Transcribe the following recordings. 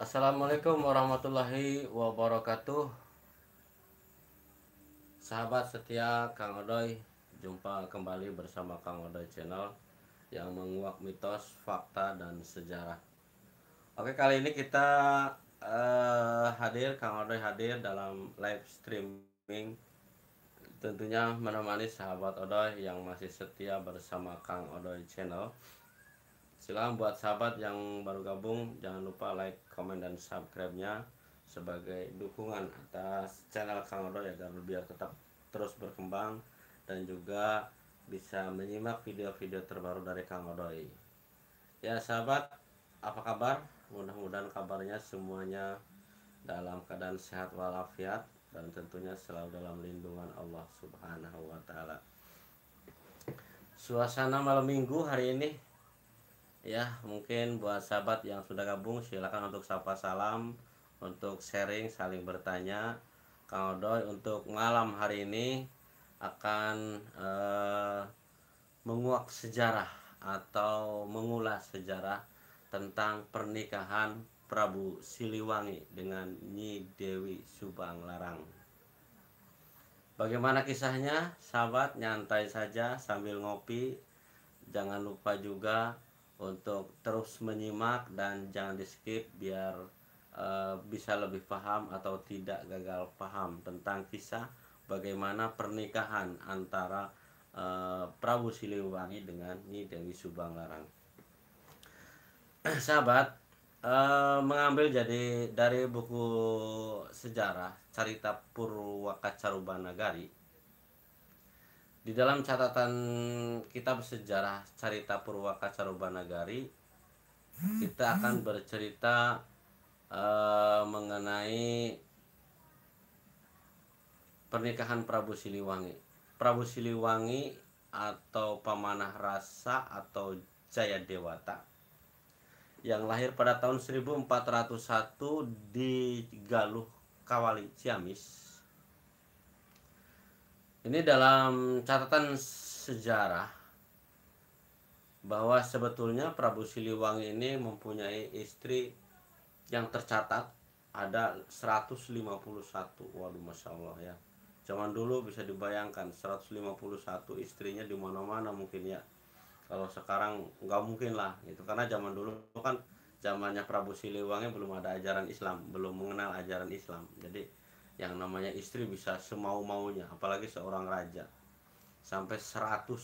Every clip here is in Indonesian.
Assalamualaikum warahmatullahi wabarakatuh. Sahabat setia Kang Odoy, jumpa kembali bersama Kang Odoy Channel yang menguak mitos, fakta, dan sejarah. Oke, kali ini kita Kang Odoy hadir dalam live streaming. Tentunya menemani sahabat Odoy yang masih setia bersama Kang Odoy Channel. Silakan buat sahabat yang baru gabung, jangan lupa like, komen, dan subscribe-nya sebagai dukungan atas channel Kang Odoy agar biar tetap terus berkembang dan juga bisa menyimak video-video terbaru dari Kang Odoy. Ya sahabat, apa kabar? Mudah-mudahan kabarnya semuanya dalam keadaan sehat walafiat dan tentunya selalu dalam lindungan Allah Subhanahu wa taala. Suasana malam Minggu hari ini, ya mungkin buat sahabat yang sudah gabung silakan untuk sapa salam, untuk sharing, saling bertanya. Kang Odoy untuk malam hari ini akan menguak sejarah atau mengulas sejarah tentang pernikahan Prabu Siliwangi dengan Nyi Dewi Subang Larang. Bagaimana kisahnya? Sahabat nyantai saja sambil ngopi. Jangan lupa juga untuk terus menyimak dan jangan di skip biar bisa lebih paham atau tidak gagal paham tentang kisah bagaimana pernikahan antara Prabu Siliwangi dengan Nyi Dewi Subang Larang. Sahabat, mengambil jadi dari buku sejarah Carita Purwaka Carubanagari. Di dalam catatan kitab sejarah Carita Purwaka Carubanagari, kita akan bercerita mengenai pernikahan Prabu Siliwangi. Prabu Siliwangi atau Pamanah Rasa atau Jayadewata yang lahir pada tahun 1401 di Galuh, Kawali, Ciamis. Ini dalam catatan sejarah bahwa sebetulnya Prabu Siliwangi ini mempunyai istri yang tercatat ada 151. Waduh, Masya Allah ya. Zaman dulu bisa dibayangkan 151 istrinya di mana-mana mungkin ya. Kalau sekarang nggak mungkin lah gitu, karena zaman dulu kan zamannya Prabu Siliwangi belum ada ajaran Islam, belum mengenal ajaran Islam. Jadi yang namanya istri bisa semau-maunya, apalagi seorang raja. Sampai 151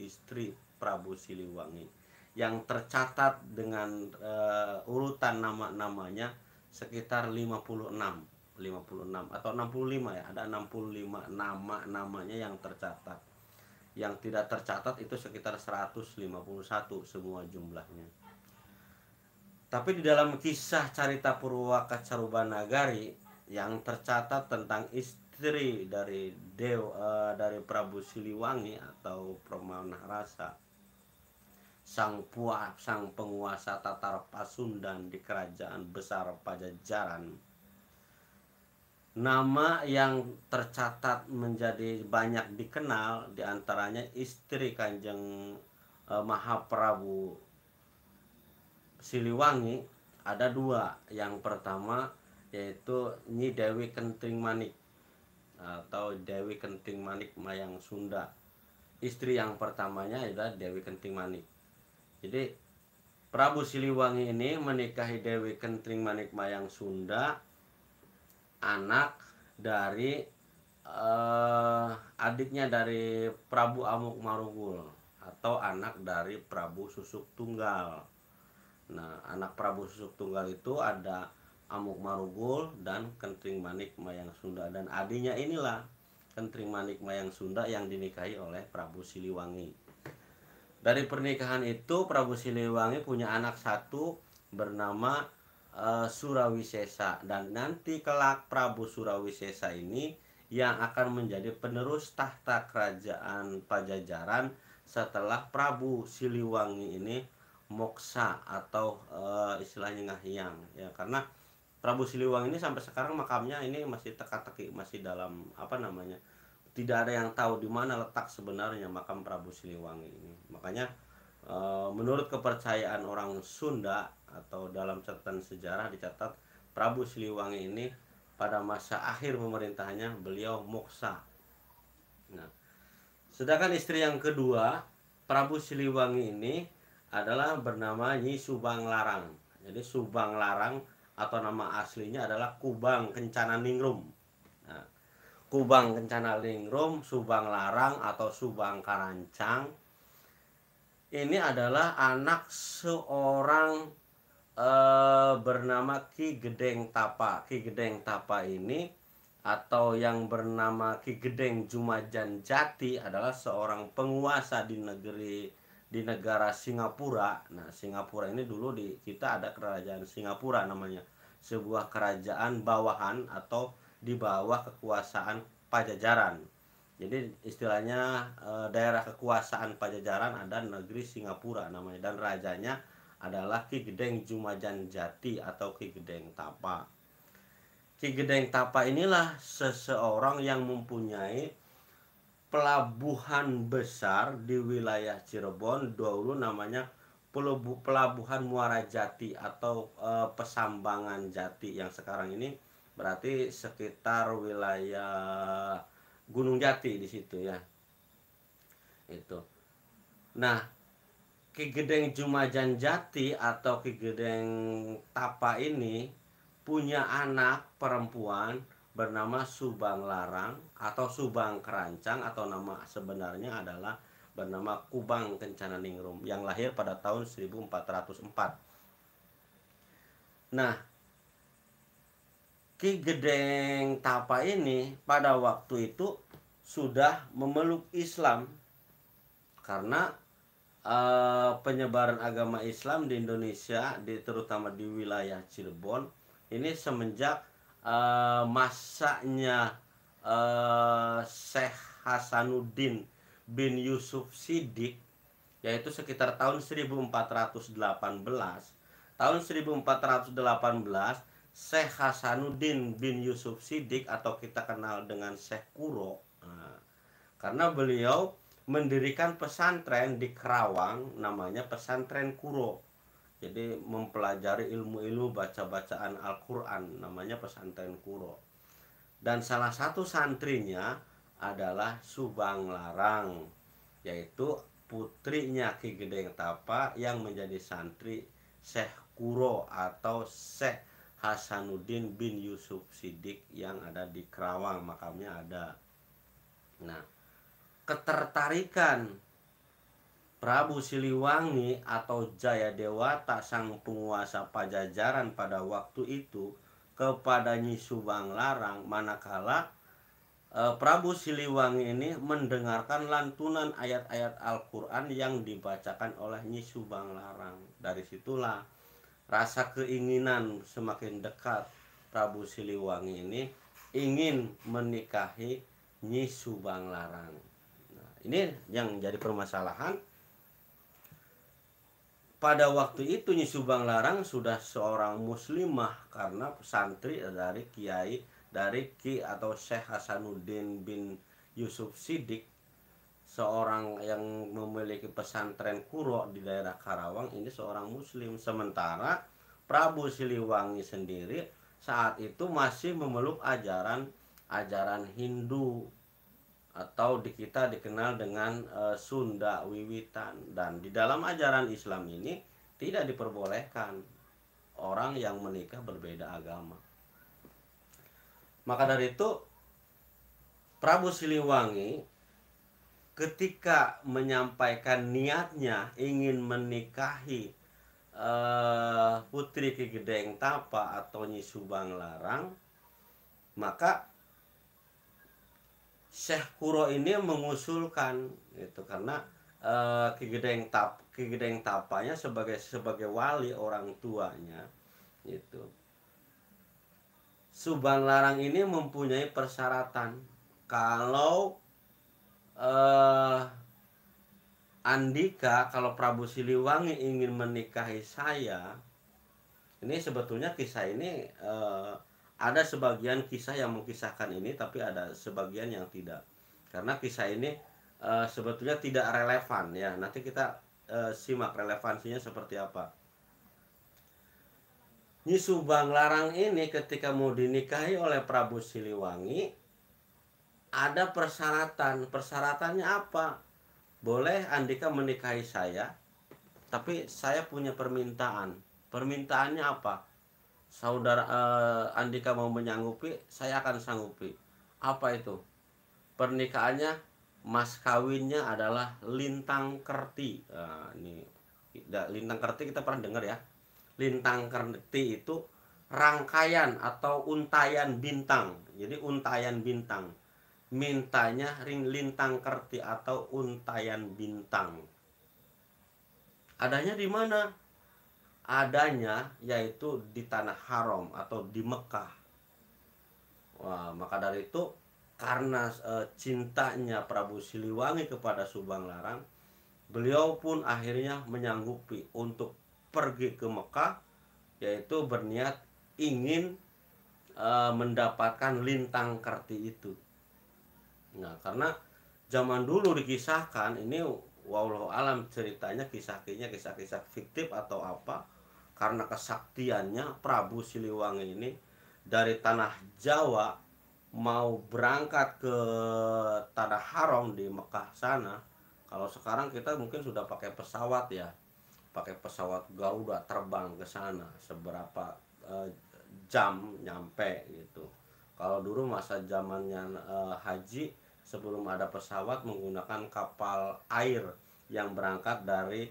istri Prabu Siliwangi yang tercatat dengan urutan nama-namanya sekitar 56 atau 65 ya, ada 65 nama-namanya yang tercatat. Yang tidak tercatat itu sekitar 151 semua jumlahnya. Tapi di dalam kisah Carita Purwaka Carubanagari yang tercatat tentang istri dari dari Prabu Siliwangi atau Pamanah Rasa, sang penguasa Tatar Pasundan di kerajaan besar Pajajaran. Nama yang tercatat menjadi banyak dikenal diantaranya istri Kanjeng Mahaprabu Siliwangi ada dua. Yang pertama yaitu Nyi Dewi Kenting Manik atau Dewi Kenting Manik Mayang Sunda. Istri yang pertamanya adalah Dewi Kenting Manik. Jadi Prabu Siliwangi ini menikahi Dewi Kenting Manik Mayang Sunda, anak dari adiknya dari Prabu Amuk Marugul atau anak dari Prabu Susuk Tunggal. Nah, anak Prabu Susuk Tunggal itu ada Amuk Marugul dan Kenting Manik Mayang Sunda, dan adiknya inilah Kenting Manik Mayang Sunda yang dinikahi oleh Prabu Siliwangi. Dari pernikahan itu Prabu Siliwangi punya anak satu bernama Surawisesa, dan nanti kelak Prabu Surawisesa ini yang akan menjadi penerus tahta kerajaan Pajajaran setelah Prabu Siliwangi ini moksa atau istilahnya ngahyang ya, karena Prabu Siliwangi ini sampai sekarang makamnya ini masih teka-teki, masih dalam apa namanya, tidak ada yang tahu di mana letak sebenarnya makam Prabu Siliwangi ini. Makanya Menurut kepercayaan orang Sunda atau dalam catatan sejarah dicatat Prabu Siliwangi ini pada masa akhir pemerintahannya beliau moksa. Nah, sedangkan istri yang kedua Prabu Siliwangi ini adalah bernama Nyi Subang Larang. Jadi Subang Larang atau nama aslinya adalah Kubang Kencana Ningrum. Nah, Kubang Kencana Ningrum, Subang Larang atau Subang Karancang ini adalah anak seorang bernama Ki Gedeng Tapa. Ki Gedeng Tapa ini atau yang bernama Ki Gedeng Jumajan Jati adalah seorang penguasa di negara Singapura. Nah, Singapura ini dulu di kita ada kerajaan Singapura namanya. Sebuah kerajaan bawahan atau di bawah kekuasaan Pajajaran. Jadi istilahnya daerah kekuasaan Pajajaran ada negeri Singapura namanya dan rajanya adalah Ki Gedeng Jumajan Jati atau Ki Gedeng Tapa. Ki Gedeng Tapa inilah seseorang yang mempunyai pelabuhan besar di wilayah Cirebon, dahulu namanya Pelabuhan Muara Jati atau Pesambangan Jati, yang sekarang ini berarti sekitar wilayah Gunung Jati di situ ya. Itu. Nah, Ki Gedeng Jumajan Jati atau Ki Gedeng Tapa ini punya anak perempuan bernama Subang Larang atau Subang Kerancang atau nama sebenarnya adalah bernama Kubang Kencana Ningrum yang lahir pada tahun 1404. Nah, Ki Gedeng Tapa ini pada waktu itu sudah memeluk Islam karena penyebaran agama Islam di Indonesia, terutama di wilayah Cirebon ini semenjak masanya Syekh Hasanuddin bin Yusuf Siddiq, yaitu sekitar tahun 1418. Tahun 1418 Syekh Hasanuddin bin Yusuf Siddiq atau kita kenal dengan Syekh Kuro, karena beliau mendirikan pesantren di Kerawang namanya pesantren Kuro. Jadi mempelajari ilmu-ilmu baca-bacaan Al-Quran namanya pesantren Kuro. Dan salah satu santrinya adalah Subang Larang, yaitu putrinya Ki Gedeng Tapa yang menjadi santri Syekh Kuro atau Syekh Hasanuddin bin Yusuf Siddiq yang ada di Kerawang, makamnya ada. Nah, ketertarikan Prabu Siliwangi atau Jayadewata sang penguasa Pajajaran pada waktu itu kepada Nyi Subang Larang manakala Prabu Siliwangi ini mendengarkan lantunan ayat-ayat Al-Quran yang dibacakan oleh Nyi Subang Larang. Dari situlah rasa keinginan semakin dekat Prabu Siliwangi ini ingin menikahi Nyi Subang Larang. Ini yang jadi permasalahan. Pada waktu itu Nyi Subang Larang sudah seorang muslimah karena santri dari kiai dari Ki atau Syekh Hasanuddin bin Yusuf Siddiq, seorang yang memiliki pesantren Kuro di daerah Karawang, ini seorang muslim. Sementara Prabu Siliwangi sendiri saat itu masih memeluk ajaran Hindu atau di kita dikenal dengan Sunda Wiwitan. Dan di dalam ajaran Islam ini tidak diperbolehkan orang yang menikah berbeda agama. Maka dari itu Prabu Siliwangi ketika menyampaikan niatnya ingin menikahi putri Ki Gedeng Tapa atau Nyi Subang Larang, maka Syekh Kuro ini mengusulkan itu karena Ki Gedeng Tapanya sebagai wali orang tuanya itu. Subang Larang ini mempunyai persyaratan kalau andika kalau Prabu Siliwangi ingin menikahi saya, ini sebetulnya kisah ini ada sebagian kisah yang mengkisahkan ini, tapi ada sebagian yang tidak. Karena kisah ini sebetulnya tidak relevan ya. Nanti kita simak relevansinya seperti apa. Nyi Subang Larang ini ketika mau dinikahi oleh Prabu Siliwangi, ada persyaratan. Persyaratannya apa? Boleh Andika menikahi saya, tapi saya punya permintaan. Permintaannya apa? Saudara Andika mau menyanggupi, saya akan sanggupi. Apa itu? Pernikahannya, mas kawinnya adalah lintang kerti. Nah, ini lintang kerti kita pernah dengar ya. Lintang kerti itu rangkaian atau untayan bintang. Jadi untayan bintang. Mintanya lintang kerti atau untayan bintang. Adanya di mana? Adanya yaitu di tanah haram atau di Mekah. Wah, maka dari itu karena cintanya Prabu Siliwangi kepada Subang Larang, beliau pun akhirnya menyanggupi untuk pergi ke Mekah, yaitu berniat ingin mendapatkan lintang kerti itu. Nah, karena zaman dulu dikisahkan ini, wallahu alam ceritanya, kisah-kisah fiktif atau apa, karena kesaktiannya Prabu Siliwangi ini dari tanah Jawa mau berangkat ke tanah haram di Mekah sana. Kalau sekarang kita mungkin sudah pakai pesawat ya, pakai pesawat Garuda terbang ke sana seberapa jam nyampe gitu. Kalau dulu masa zamannya haji, sebelum ada pesawat menggunakan kapal air yang berangkat dari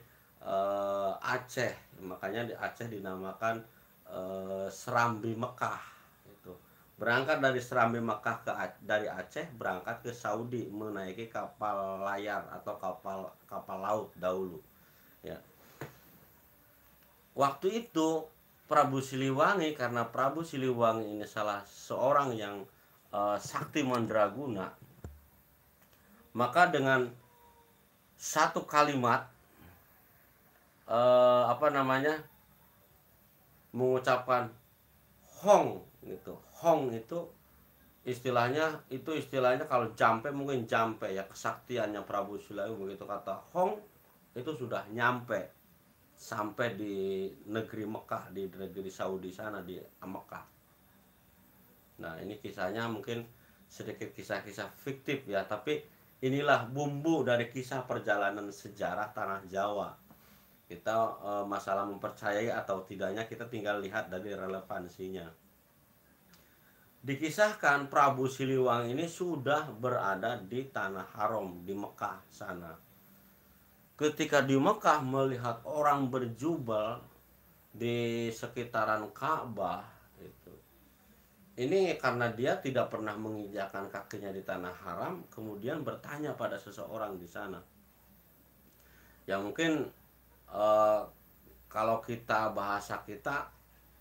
Aceh. Makanya di Aceh dinamakan Serambi Mekah itu. Berangkat dari Serambi Mekah dari Aceh berangkat ke Saudi menaiki kapal layar atau kapal laut dahulu ya. Waktu itu Prabu Siliwangi, karena Prabu Siliwangi ini salah seorang yang sakti mandraguna, maka dengan satu kalimat mengucapkan Hong gitu. Hong itu istilahnya kalau jampe, mungkin jampe ya, kesaktiannya Prabu Siliwangi begitu kata Hong itu sudah nyampe sampai di negeri Mekah, di negeri Saudi sana, di Mekah. Nah, ini kisahnya mungkin sedikit kisah-kisah fiktif ya, tapi inilah bumbu dari kisah perjalanan sejarah tanah Jawa. Kita masalah mempercayai atau tidaknya kita tinggal lihat dari relevansinya. Dikisahkan Prabu Siliwangi ini sudah berada di tanah haram di Mekah sana. Ketika di Mekah melihat orang berjubel di sekitaran Ka'bah itu. Ini karena dia tidak pernah menginjakkan kakinya di tanah haram, kemudian bertanya pada seseorang di sana. Ya mungkin kalau kita bahasa kita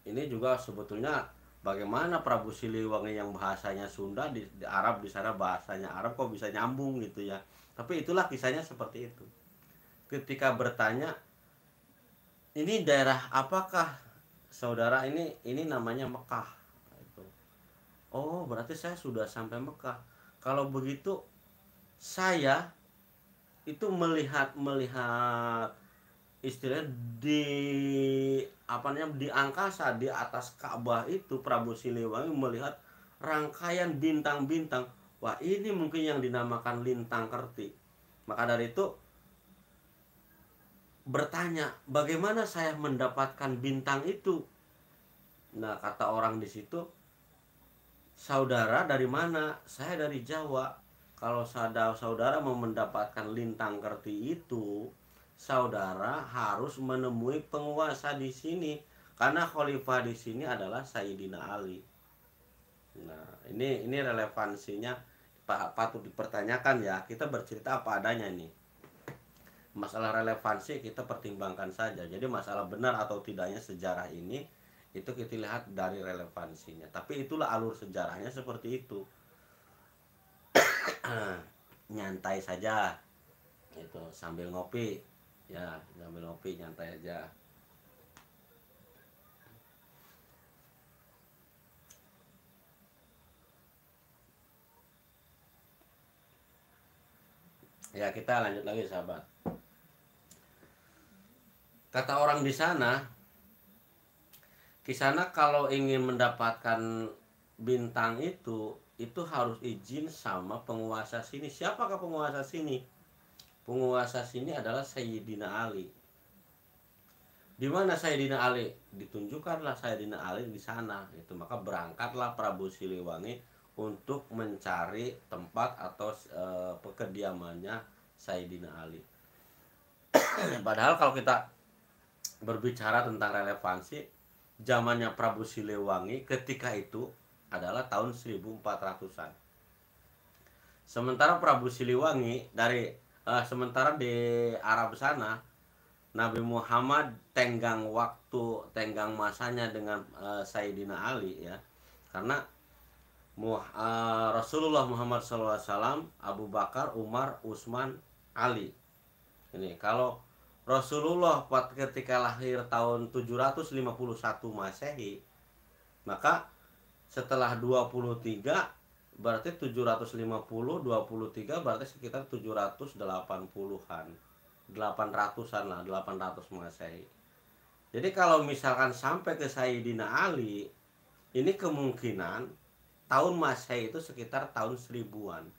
ini juga sebetulnya bagaimana Prabu Siliwangi yang bahasanya Sunda di Arab di sana bahasanya Arab kok bisa nyambung gitu ya. Tapi itulah kisahnya seperti itu. Ketika bertanya, ini daerah apakah saudara? Ini namanya Mekah. Oh, berarti saya sudah sampai Mekah. Kalau begitu saya itu melihat istilahnya di di angkasa, di atas Ka'bah itu Prabu Siliwangi melihat rangkaian bintang-bintang. Wah, ini mungkin yang dinamakan lintang kerti. Maka dari itu bertanya, bagaimana saya mendapatkan bintang itu? Nah, kata orang di situ, saudara dari mana? Saya dari Jawa. Kalau saudara mau mendapatkan lintang kerti itu, saudara harus menemui penguasa di sini, karena khalifah di sini adalah Sayyidina Ali. Nah, ini relevansinya patut dipertanyakan ya. Kita bercerita apa adanya nih. Masalah relevansi kita pertimbangkan saja. Jadi masalah benar atau tidaknya sejarah ini itu kita lihat dari relevansinya. Tapi itulah alur sejarahnya seperti itu. Nyantai saja itu sambil ngopi ya, sambil ngopi nyantai aja. Ya, kita lanjut lagi sahabat. Kata orang di sana, Kisanak kalau ingin mendapatkan bintang itu harus izin sama penguasa sini. Siapakah penguasa sini? Penguasa sini adalah Sayyidina Ali. Di mana Sayyidina Ali? Ditunjukkanlah Sayyidina Ali di sana. Itu maka berangkatlah Prabu Siliwangi untuk mencari tempat atau kediamannya Sayyidina Ali. Padahal kalau kita berbicara tentang relevansi, zamannya Prabu Siliwangi ketika itu adalah tahun 1400-an. Sementara Prabu Siliwangi sementara di Arab sana, Nabi Muhammad tenggang waktu, tenggang masanya dengan Sayyidina Ali ya. Karena Rasulullah Muhammad SAW, Abu Bakar, Umar, Utsman, Ali. Ini kalau Rasulullah ketika lahir tahun 751 Masehi, maka setelah 23 berarti 750 23 berarti sekitar 780-an. 800-an lah, 800 Masehi. Jadi kalau misalkan sampai ke Sayyidina Ali, ini kemungkinan tahun Masehi itu sekitar tahun 1000-an.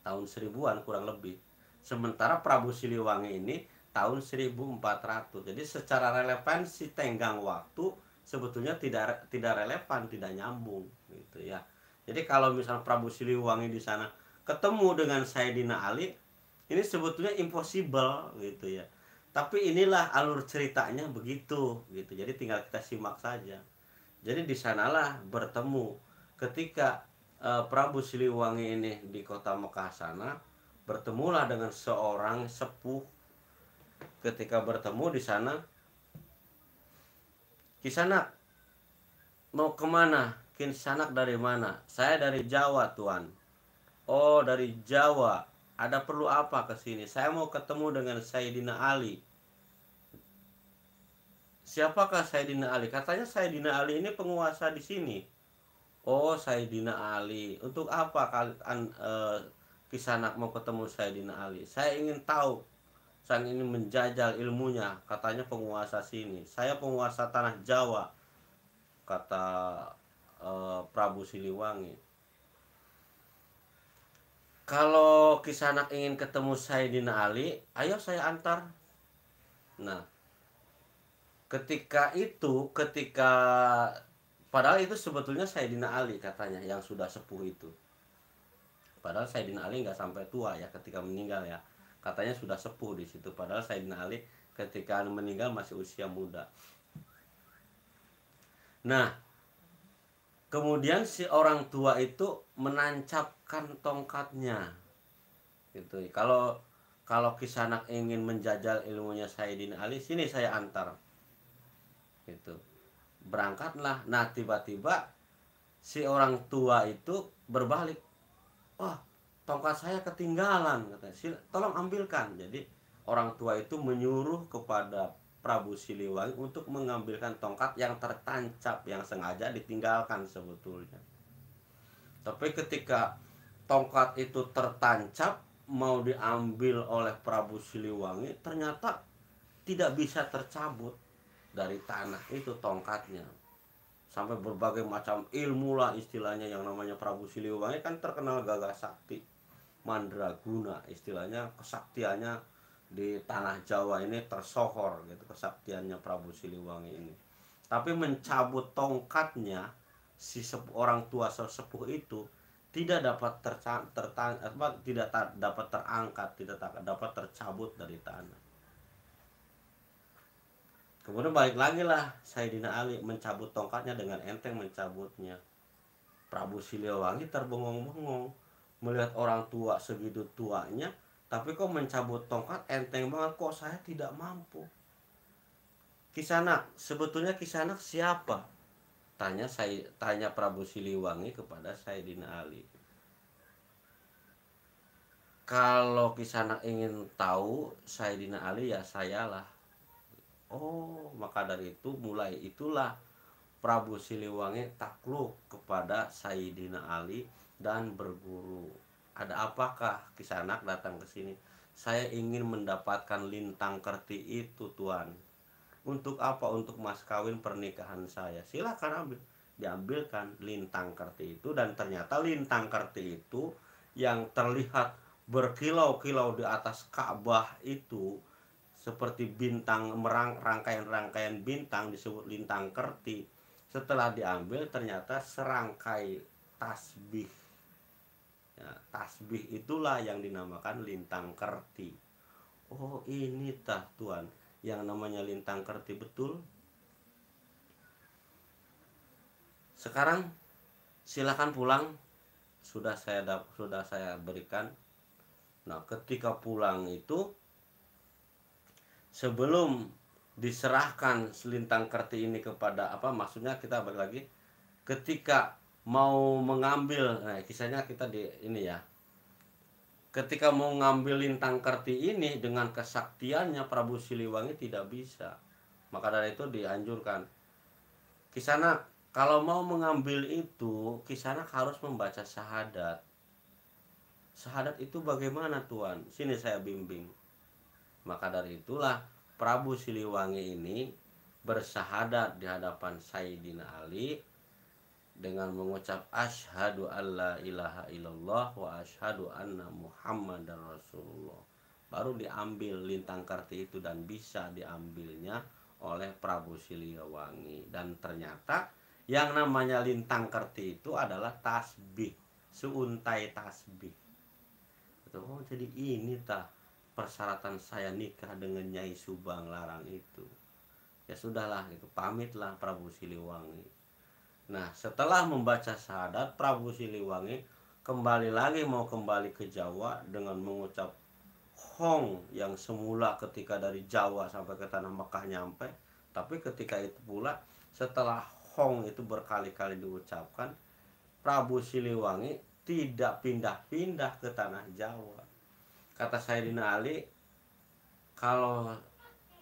Tahun 1000-an kurang lebih. Sementara Prabu Siliwangi ini tahun 1400. Jadi secara relevansi tenggang waktu sebetulnya tidak relevan, tidak nyambung gitu ya. Jadi kalau misalnya Prabu Siliwangi di sana ketemu dengan Sayyidina Ali, ini sebetulnya impossible gitu ya. Tapi inilah alur ceritanya begitu gitu. Jadi tinggal kita simak saja. Jadi di sanalah bertemu ketika Prabu Siliwangi ini di kota Mekah sana, bertemulah dengan seorang sepuh. Ketika bertemu di sana, Kisanak mau kemana? Kisanak dari mana? Saya dari Jawa, Tuan. Oh, dari Jawa. Ada perlu apa ke sini? Saya mau ketemu dengan Sayyidina Ali. Siapakah Sayyidina Ali? Katanya Sayyidina Ali ini penguasa di sini. Oh, Sayyidina Ali. Untuk apa Kisanak mau ketemu Sayyidina Ali? Saya ingin tahu. Saya ingin menjajal ilmunya. Katanya penguasa sini. Saya penguasa tanah Jawa, kata Prabu Siliwangi. Kalau Kisanak ingin ketemu Sayyidina Ali, ayo saya antar. Nah, ketika padahal itu sebetulnya Sayyidina Ali katanya yang sudah sepuh itu. Padahal Sayyidina Ali nggak sampai tua ya ketika meninggal ya. Katanya sudah sepuh di situ. Padahal Sayyidina Ali ketika meninggal masih usia muda. Nah, kemudian si orang tua itu menancapkan tongkatnya. Gitu. Kalau Kisanak ingin menjajal ilmunya Sayyidina Ali, sini saya antar. Gitu. Berangkatlah. Nah, tiba-tiba si orang tua itu berbalik. Wah, tongkat saya ketinggalan, katanya. Tolong ambilkan. Jadi orang tua itu menyuruh kepada Prabu Siliwangi untuk mengambilkan tongkat yang tertancap, yang sengaja ditinggalkan sebetulnya. Tapi ketika tongkat itu tertancap mau diambil oleh Prabu Siliwangi, ternyata tidak bisa tercabut dari tanah itu tongkatnya. Sampai berbagai macam ilmu lah istilahnya, yang namanya Prabu Siliwangi kan terkenal gagah sakti, mandraguna istilahnya, kesaktiannya di tanah Jawa ini tersohor gitu, kesaktiannya Prabu Siliwangi ini. Tapi mencabut tongkatnya si orang tua sesepuh itu tidak dapat tidak dapat terangkat, tidak dapat tercabut dari tanah. Kemudian balik lagi lah Sayyidina Ali mencabut tongkatnya, dengan enteng mencabutnya. Prabu Siliwangi terbengong-bengong melihat orang tua segitu tuanya, tapi kok mencabut tongkat enteng banget, kok saya tidak mampu. Kisanak, sebetulnya Kisanak siapa? Tanya Prabu Siliwangi kepada Sayyidina Ali. Kalau Kisanak ingin tahu Sayyidina Ali, ya sayalah. Oh, maka dari itu mulai itulah Prabu Siliwangi takluk kepada Sayyidina Ali dan berguru. Ada apakah Kisanak datang ke sini? saya ingin mendapatkan lintang kerti itu Tuan. Untuk apa? Untuk mas kawin pernikahan saya. Silakan ambil. Diambilkan lintang kerti itu, dan ternyata lintang kerti itu yang terlihat berkilau-kilau di atas Ka'bah itu seperti bintang, rangkaian-rangkaian bintang, disebut lintang kerti. Setelah diambil ternyata serangkai tasbih. Ya, tasbih itulah yang dinamakan lintang kerti. Oh, ini tah Tuan yang namanya lintang kerti betul. Sekarang silakan pulang, sudah saya berikan. Nah, ketika pulang itu, sebelum diserahkan selintang kerti ini kepada maksudnya kita balik lagi, ketika mau mengambil, nah kisahnya kita di ini ya, ketika mau ngambil lintang kerti ini dengan kesaktiannya Prabu Siliwangi tidak bisa. Maka dari itu dianjurkan, Kisanak kalau mau mengambil itu, Kisanak harus membaca syahadat. Syahadat itu bagaimana Tuan? Sini saya bimbing. Maka dari itulah Prabu Siliwangi ini bersyahadat di hadapan Sayyidina Ali dengan mengucap asyhadu alla ilaha illallah wa asyhadu anna muhammadar rasulullah. Baru diambil lintang kerti itu, dan bisa diambilnya oleh Prabu Siliwangi. Dan ternyata yang namanya lintang kerti itu adalah tasbih, seuntai tasbih. Oh, jadi ini tah persyaratan saya nikah dengan Nyai Subang Larang itu. Ya sudahlah, itu pamitlah Prabu Siliwangi. Nah, setelah membaca syahadat, Prabu Siliwangi kembali lagi, mau kembali ke Jawa dengan mengucap Hong yang semula ketika dari Jawa sampai ke tanah Mekah nyampe. Tapi ketika itu pula, setelah Hong itu berkali-kali diucapkan, Prabu Siliwangi tidak pindah-pindah ke tanah Jawa. Kata Sayyidina Ali, kalau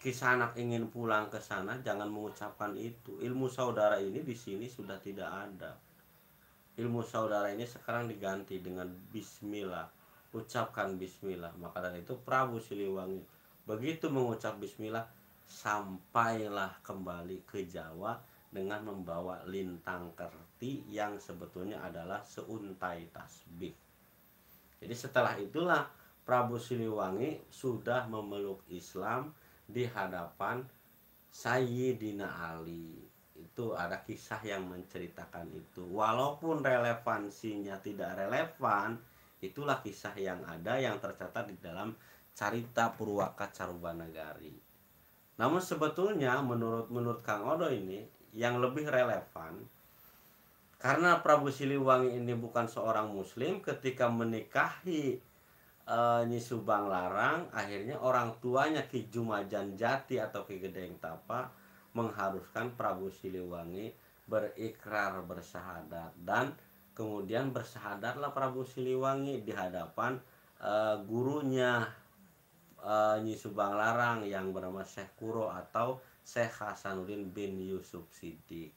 Kisanak ingin pulang ke sana jangan mengucapkan itu. Ilmu saudara ini di sini sudah tidak ada. Ilmu saudara ini sekarang diganti dengan bismillah. Ucapkan bismillah. Maka dari itu Prabu Siliwangi begitu mengucap bismillah, sampailah kembali ke Jawa dengan membawa lintang kerti yang sebetulnya adalah seuntai tasbih. Jadi setelah itulah Prabu Siliwangi sudah memeluk Islam di hadapan Sayyidina Ali. Itu ada kisah yang menceritakan itu. Walaupun relevansinya tidak relevan, itulah kisah yang ada, yang tercatat di dalam Carita Purwaka Carubanagari. Namun sebetulnya menurut Kang Odo ini yang lebih relevan, karena Prabu Siliwangi ini bukan seorang muslim, ketika menikahi Nyi Subang Larang, akhirnya orang tuanya Ki Jumajan Jati atau Ki Gedeng Tapa mengharuskan Prabu Siliwangi berikrar bersyahadat. Dan kemudian bersyahadatlah Prabu Siliwangi di hadapan gurunya Nyi Subang Larang yang bernama Syekh Kuro atau Syekh Hasanuddin bin Yusuf Siddiq.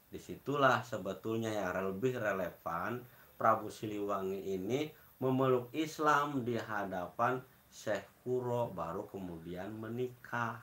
Disitulah sebetulnya yang lebih relevan, Prabu Siliwangi ini memeluk Islam di hadapan Syekh Kuro, baru kemudian menikah.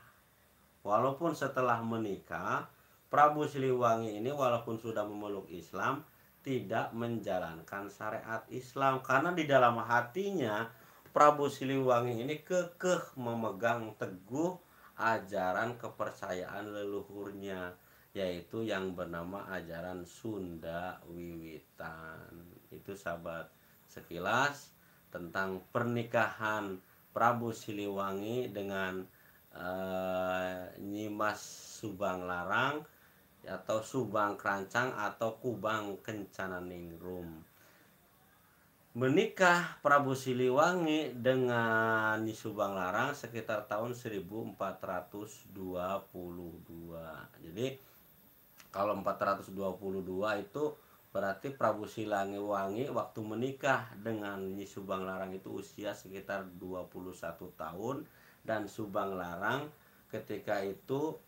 Walaupun setelah menikah, Prabu Siliwangi ini walaupun sudah memeluk Islam, tidak menjalankan syariat Islam, karena di dalam hatinya Prabu Siliwangi ini kekeh memegang teguh ajaran kepercayaan leluhurnya, yaitu yang bernama ajaran Sunda Wiwitan. Itu sahabat, sekilas tentang pernikahan Prabu Siliwangi dengan Nyimas Subang Larang atau Subang Kerancang atau Kubang Kencana Ningrum. Menikah Prabu Siliwangi dengan Nyi Subang Larang sekitar tahun 1422. Jadi kalau 422 itu berarti Prabu Siliwangi waktu menikah dengan Nyi Subang Larang itu usia sekitar 21 tahun, dan Subang Larang ketika itu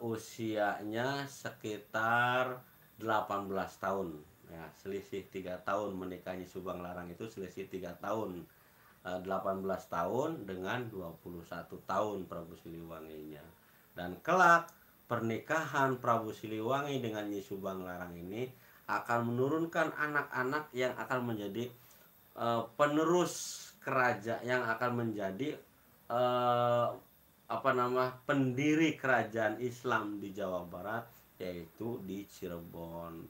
usianya sekitar 18 tahun. Ya, selisih 3 tahun menikahnya Subang Larang itu selisih 3 tahun. 18 tahun dengan 21 tahun Prabu Siliwanginya. Dan kelak pernikahan Prabu Siliwangi dengan Nyi Subang Larang ini akan menurunkan anak-anak yang akan menjadi penerus kerajaan, yang akan menjadi pendiri kerajaan Islam di Jawa Barat, yaitu di Cirebon.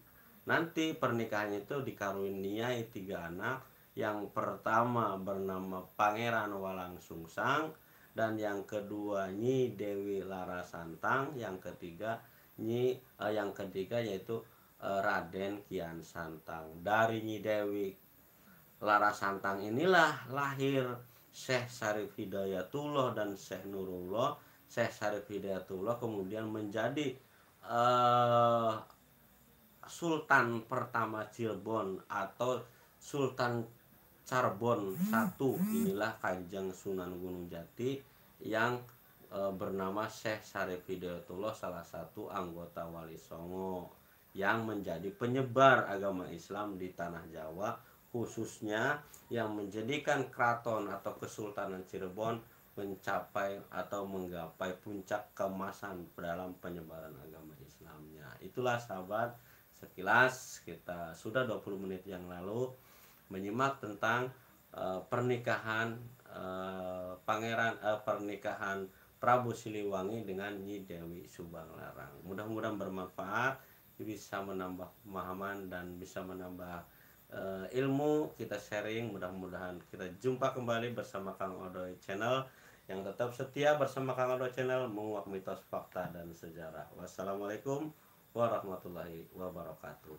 Nanti pernikahannya itu dikaruniai 3 anak. Yang pertama bernama Pangeran Walang Sungsang, dan yang kedua Nyi Dewi Larasantang, yang ketiga yaitu Raden Kian Santang. Dari Nyi Dewi Larasantang inilah lahir Syekh Syarif Hidayatullah dan Syekh Nurullah. Syekh Syarif Hidayatullah kemudian menjadi Sultan pertama Cirebon atau Sultan Carbon I. Inilah Kanjeng Sunan Gunung Jati yang bernama Syekh Syarif Hidayatullah, salah satu anggota Wali Songo yang menjadi penyebar agama Islam di tanah Jawa, khususnya yang menjadikan keraton atau Kesultanan Cirebon mencapai atau menggapai puncak keemasan dalam penyebaran agama Islamnya. Itulah sahabat, sekilas kita sudah 20 menit yang lalu menyimak tentang pernikahan pernikahan Prabu Siliwangi dengan Nyi Dewi Subang Larang. Mudah-mudahan bermanfaat, bisa menambah pemahaman dan bisa menambah ilmu kita sharing. Mudah-mudahan kita jumpa kembali bersama Kang Odoy Channel yang tetap setia bersama Kang Odoy Channel, menguak mitos, fakta, dan sejarah. Wassalamualaikum warahmatullahi wabarakatuh.